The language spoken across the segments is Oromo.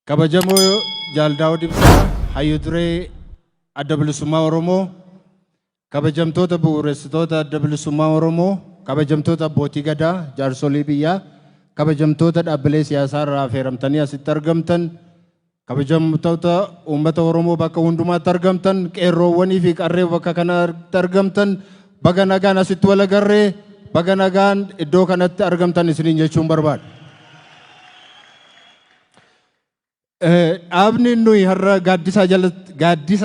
Kabajamoo Jaaldaawud Ibsaa Hayyuu Duree Adda Bilisummaa Oromoo, kabajamtoota bu'uuressitoota Adda Bilisummaa Oromoo, kabajamtoota abbootii gadaa, jaarsolii biyyaa, kabajamtoota dhaabbilee siyaasaa irraa affeeramtanii asitti argamtan, kabajamtoota uummata Oromoo bakka hundumaatti argamtan, qeerroowwanii fi qarree bakka kanatti argamtan, baga nagaan asitti wal agarree, baga nagaan iddoo kanatti argamtan isiniin jechuun barbaada. Dhaabni nuyi har'a gaaddisa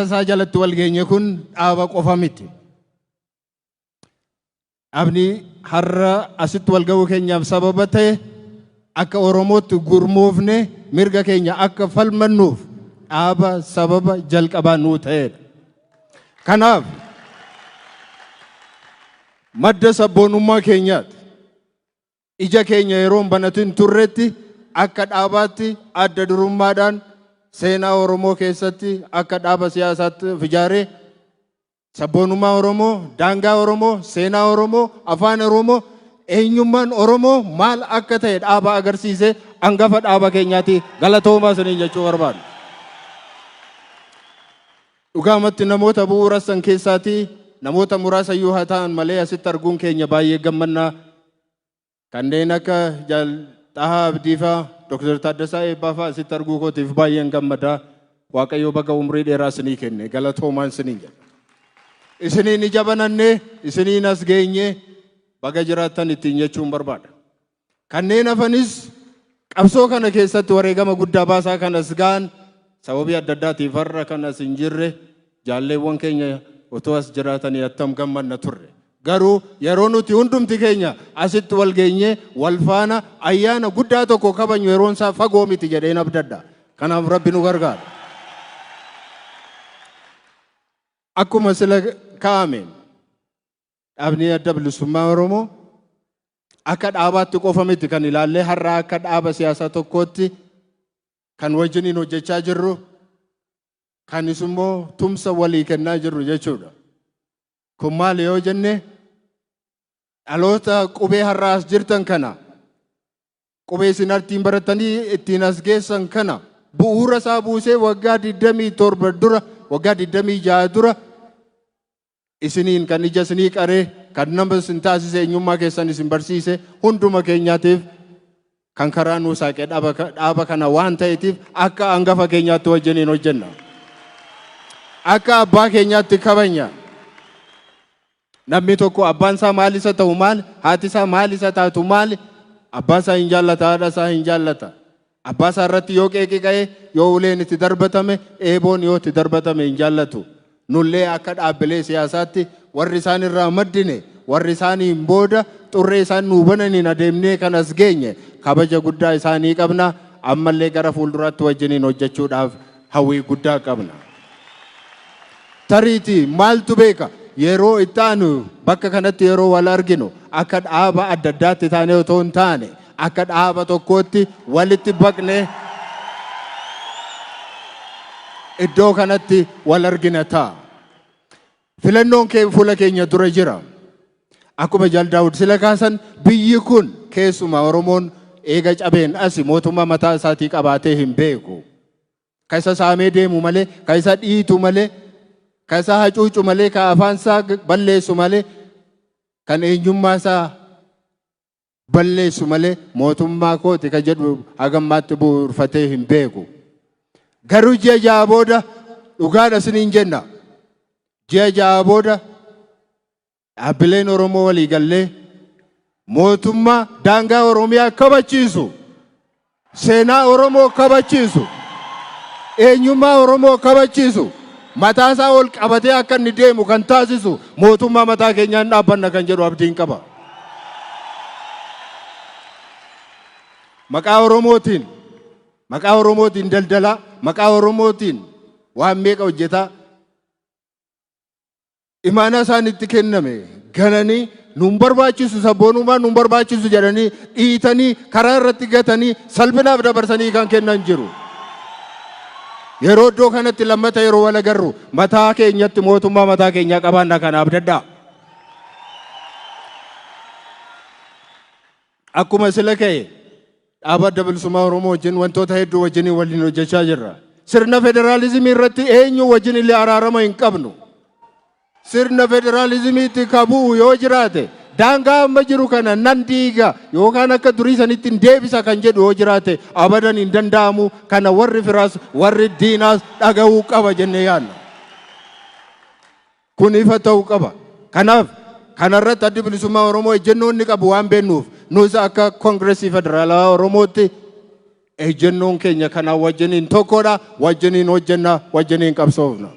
isaa jalatti wal geenye kun dhaaba qofa miti. Dhaabni har'a asitti wal ga'uu keenyaaf sababa ta'e akka Oromootti gurmuufne mirga keenya akka falmannuuf dhaaba sababa jalqabaa nuu ta'edha. Kanaaf madda sabboonummaa keenyaati. Ija keenya yeroo banatin turretti akka dhaabaatti adda durummaadhaan seenaa Oromoo keessatti akka dhaaba siyaasaatti ijaaree sabboonummaa Oromoo, daangaa Oromoo, seenaa Oromoo, afaan Oromoo, eenyummaan Oromoo maal akka ta'e dhaaba agarsiisee hangafa dhaaba keenyaatti galatoomaa isiniin jechuu barbaadu. Dhugaamatti namoota bu'uura san keessaatii namoota muraasa iyyuu haa ta'an malee asitti arguun keenya baay'ee gammannaa. Kanneen akka Xahaa Abdiifaa, Dr. Taaddasaa Eebbaafaa asitti arguu kootiif baay'een gammadaa. Waaqayyo baga umrii dheeraa isinii kenne, galatoomaan isiniin jedha. Isiniin ija banannee, isiniin as geenye baga jiraattan ittiin jechuun barbaada. Kanneen hafanis qabsoo kana keessatti wareegama guddaa baasaa kanas ga'an sababii adda addaatiif har'a kanas hin jirre jaalleewwan keenya otoo as jiraatanii attam gammanna turre. Garuu yeroo nuti hundumti keenya asitti wal geenye wal faana ayyaana guddaa tokko kabajnu yeroon isaa fagoo miti jedheen abdadha. Kanaaf Rabbi nu gargaara. Akkuma sila kaa'ame dhaabni Adda Bilisummaa Oromoo akka dhaabaatti qofa miti kan ilaallee har'a akka dhaaba siyaasaa tokkootti kan wajjiniin hojjechaa jirru kanis immoo tumsa walii kennaa jirru jechuudha. Kun maal yoo jenne dhaloota qubee har'a as jirtan kana qubee isin ittiin baratanii ittiin as geessan kana bu'uura isaa buusee waggaa 27 dura waggaa 26 dura isiniin kan ija isinii qaree kan nama isin taasise eenyummaa keessan isin barsiise hunduma keenyaatiif kan karaa nuu saaqee dhaaba kana waan ta'eetiif akka hangafa keenyaatti wajjiniin hojjenna. Akka abbaa keenyaatti kabajna. Namni tokko abbaan isaa maal isa ta'u maal, haati isaa maal isa taatu maal, abbaa isaa hin jaallata, haadha isaa hin jaallata. Abbaa isaa irratti yoo qeeqi qa'ee, yoo uleen itti darbatame, eeboon yoo itti darbatame hin jaallatu. Nullee akka dhaabbilee siyaasaatti warri isaan irraa maddine, warri isaaniin booda xurree isaan nuu bananiin adeemnee kanas geenye kabaja guddaa isaanii qabna. Ammallee gara fuulduraatti wajjiniin hojjechuudhaaf hawwii guddaa qabna. Tariitii maaltu beeka? Yeroo itti aanu bakka kanatti yeroo wal arginu akka dhaaba adda addaatti taanee otoo hin taane akka dhaaba tokkootti walitti baqnee iddoo kanatti wal argina ta'a. Filannoon fuula keenya dura jira. Akkuma Jaaldaawud sila kaasan biyyi kun keessumaa Oromoon eega cabeen asi mootummaa mataa isaatii qabaatee hin beeku. Ka isa saamee deemu malee, ka isa dhiitu malee, kan isaa hacuucu malee, kan afaan isaa balleessu malee, kan eenyummaa isaa balleessu malee mootummaa kooti ka jedhu hagammaatti bu'uurfatee hin beeku. Garuu ji'a ja'a booda dhugaadha isiniin jenna. Ji'a ja'a booda dhaabbileen Oromoo walii gallee mootummaa daangaa Oromiyaa kabachiisu, seenaa Oromoo kabachiisu, eenyummaa Oromoo kabachiisu. Mataa isaa ol qabatee akka inni deemu kan taasisu mootummaa mataa keenyaan dhaabbanna kan jedhu abdiin qaba. Maqaa Oromootiin daldalaa, maqaa Oromootiin waan meeqa hojjetaa. Imaanaa isaanitti kenname gananii nuun barbaachisu sabboonummaa nuun barbaachisu jedhanii dhiitanii karaa irratti gatanii salphinaaf dabarsanii kan kennan jiru. Yeroo iddoo kanatti lammata yeroo wal agarru mataa keenyatti mootummaa mataa keenyaa qabaanna kana abdadhaa. Akkuma sila ka'e dhaaba adda bilisummaa Oromoo wajjin wantoota hedduu wajjin waliin hojjechaa jirra. Sirna federaalizimii irratti eenyu wajjin illee araarama hin qabnu. Sirna federaalizimiitti kabuu yoo jiraate daangaa amma jiru kana nan diiga yookaan akka durii sanitti hin deebisa kan jedhu yoo jiraate abadan hin danda'amu. Kana warri firaas warri diinaas dhagahuu qaba jennee yaadna. Kun ifa ta'uu qaba. Kanaaf kanarratti addi bilisummaa Oromoo ejjennoo inni qabu waan beennuuf nus akka Koongireesii Federaalawaa Oromootti ejjennoon keenya kana wajjiniin tokkodha. Wajjiniin hojjenna, wajjiniin qabsoofna.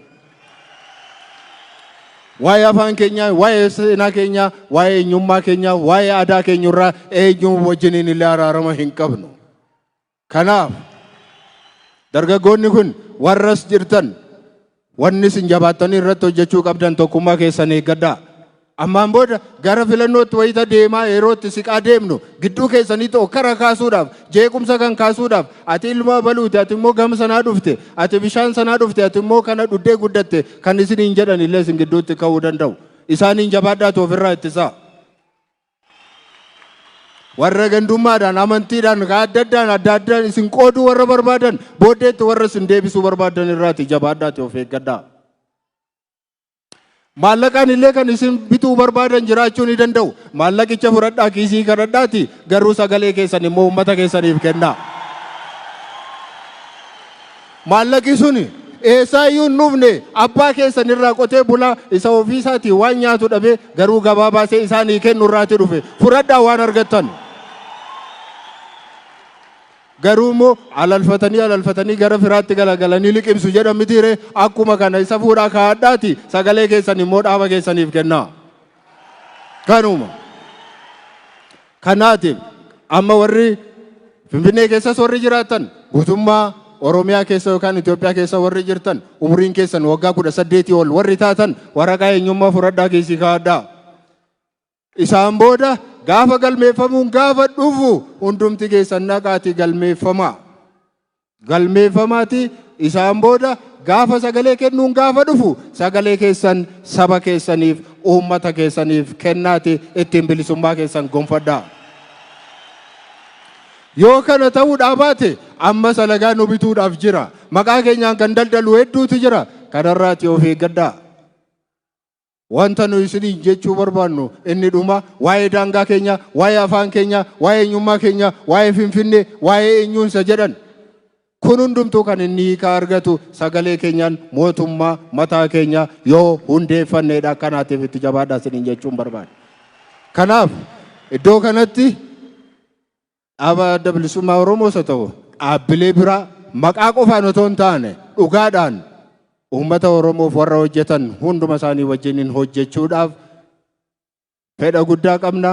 Waa'ee afaan keenya, waa'ee seenaa keenya, waa'ee eenyummaa keenya, waa'ee aadaa keenya irraa eenyuun wajjiniin illee araarama hin qabnu. Kanaaf dargaggoonni kun warras jirtan wanni isin jabaattanii irratti hojjechuu qabdan tokkummaa keessan eeggadhaa. Ammaan booda gara filannootti wayita deemaa yerootti siqaa deemnu gidduu keessanii ta'u kara kaasuudhaaf jeequmsa kan kaasuudhaaf ati ilma baluute ati immoo gama sanaa dhufte ati bishaan sanaa dhufte ati immoo kana dhuddee guddatte kan isiniin jedhan illee isin gidduutti ka'uu danda'u. Isaaniin jabaadhaatu ofirraa ittisaa. Warra gandummaadhaan amantiidhaan adda addaan isin qooduu warra barbaadan booddeetti warra isin deebisuu barbaadan irraati jabaadhaati of eeggadhaa. Maallaqaan illee kan isin bituu barbaadan jiraachuu ni danda'u. Maallaqicha fudhadhaa kiisii kadhadhaati garuu sagalee keessan immoo uummata keessaniif kennaa. Maallaqi suni eessaayyuu hin dhufne abbaa keessan irraa qotee bulaa isa ofiisaatii waan nyaatu dhabee garuu gabaa baasee isaanii kennu irraati dhufe fudhadhaa waan argattan. Garuu immoo alalfatanii gara firaatti galagalanii liqimsu jedhan mitiire akkuma kana isa fuudhaa kaa'adhaati sagalee keessan immoo dhaaba keessaniif kennaa. Kanuma. Kanaatiif amma warri Finfinnee keessas warri jiraatan guutummaa Oromiyaa keessa yookaan Itoophiyaa keessa warri jirtan umriin keessan waggaa 18 ol warri taatan waraqaa eenyummaa fudhadhaa kiisii kaa'adhaa. Isaan booda gaafa galmeeffamuun gaafa dhufu hundumti keessan naqaati galmeeffamaa. Galmeeffamaati isaan booda gaafa sagalee kennuun gaafa dhufu sagalee keessan saba keessaniif uummata keessaniif kennaati ittiin bilisummaa keessan gonfadhaa. Yoo kana ta'uudhaa baate amma salagaa nu bituudhaaf jira. Maqaa keenyaan kan daldalu hedduutu jira. Kanarraati of eeggadhaa. Wanta nu isiniin jechuu barbaannu inni dhuma waa'ee daangaa keenya, waa'ee afaan keenya, waa'ee eenyummaa keenya, waa'ee Finfinnee, waa'ee eenyuunsa jedhan. Kun hundumtuu kan inni hiika argatu sagalee keenyaan mootummaa mataa keenya yoo hundeeffanneedha. Kanaatiif itti jabaadhaa isiniin jechuun barbaada. Kanaaf iddoo kanatti dhaaba adda bilisummaa Oromoos haa ta'u dhaabbilee biraa maqaa qofaan otoo hin taane dhugaadhaan uummata Oromoof warra hojjetan hunduma isaanii wajjiniin hojjechuudhaaf fedha guddaa qabna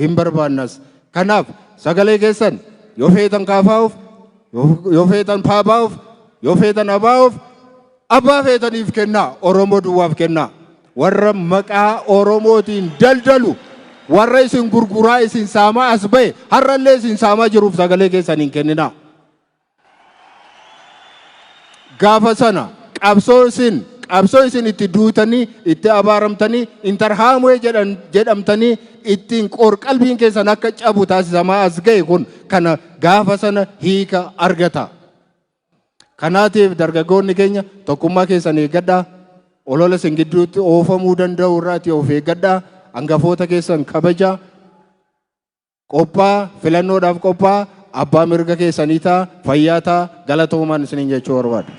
hin barbaannas. Kanaaf sagalee keessan yoo feetan kaafaa'uuf, yoo feetan paabaa'uuf, yoo feetan abaa'uuf abbaa feetaniif kennaa. Oromoo duwwaaf kennaa. Warra maqaa Oromootiin daldalu warra isin gurguraa isin saamaa as ba'e har'allee isin saamaa jiruuf sagalee keessan hin kenninaa. Gaafa sana qabsoo isin itti duutanii itti abaaramtanii intarhaamwee jedhamtanii ittiin qorqalbiin keessan akka cabu taasisamaa as ga'e kun kana gaafa sana hiika argata. Kanaatiif dargaggoonni keenya tokkummaa keessan eeggadhaa. Olola isin gidduutti oofamuu danda'u irraati of eeggadhaa. Hangafoota keessan kabajaa. Qophii filannoodhaaf qophii abbaa mirga keessanii ta'a fayyaa ta'a galatoomaan isiniin jechuu barbaada.